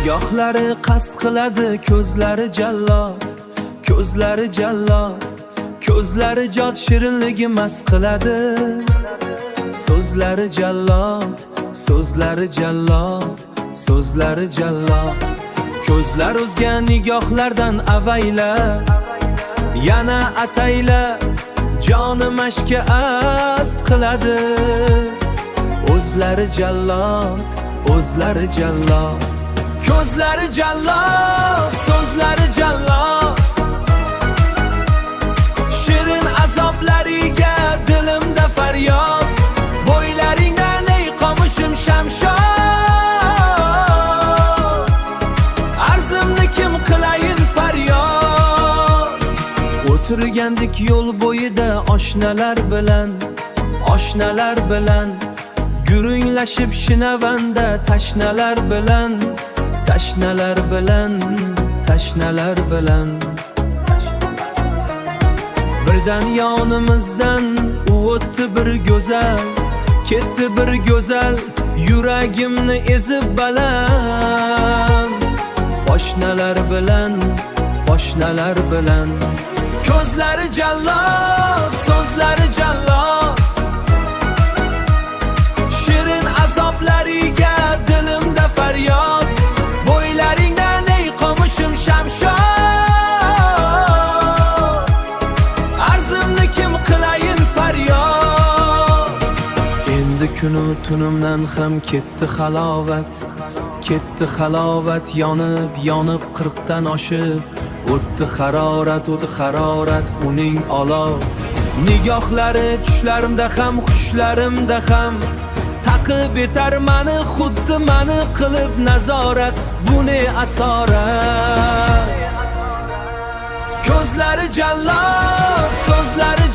Nigohlari qasd qiladi, ko'zlari jallod, ko'zlari jallod, ko'zlari jod shirinligi mast qiladi. So'zlari jallod, so'zlari jallod, so'zlari jallod. Ko'zlar o'zgan nigohlardan avayla, yana atayla, joni mashka ast qiladi. O'zlari jallod, o'zlari jallod, ko'zlari jallod, so'zlari jallod. Shirin azoblariga dilimda faryod, bo'ylaringdan ey qomushim shamshod. Arzimni kim qilayin faryod. O'tirgandik yo'l bo'yida oshnalar bilan, oshnalar bilan, gurunglashib shinavanda tashnalar bilan, tashnalar bilan, tashnalar bilan. Birdan yonimizdan u o'tdi bir go'zal, ketdi bir go'zal, yuragimni ezib baland. Poshnalar bilan, poshnalar bilan. Ko'zlari jallod, so'zlari jallod. Shirin azoblariga dilimda faryod, bo'ylaringdan ey qomushim shamshod. Arzimni kim qilayin faryod. Endi kunu tunimdan ham ketdi halovat, ketdi halovat, yonib yonib 40 dan oshib o'tdi harorat, o'tdi harorat uning olov. Nigohlari tushlarimda ham, xushlarimda ham taqib etar mani, xuddi mani qilib nazorat. Bu ne asorat. Ko'zlari jallod, so'zlari